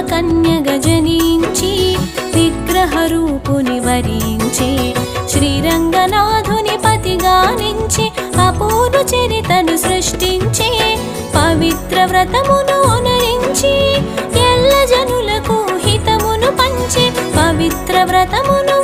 కన్యగ జనించి విగ్రహ రూపుని వరించి శ్రీరంగనాథుని పతిగానించి అపూర్వ చరితను సృష్టించి పవిత్ర వ్రతమును అనరించి ఎల్ల జనులకు హితమును పంచి పవిత్ర వ్రతమును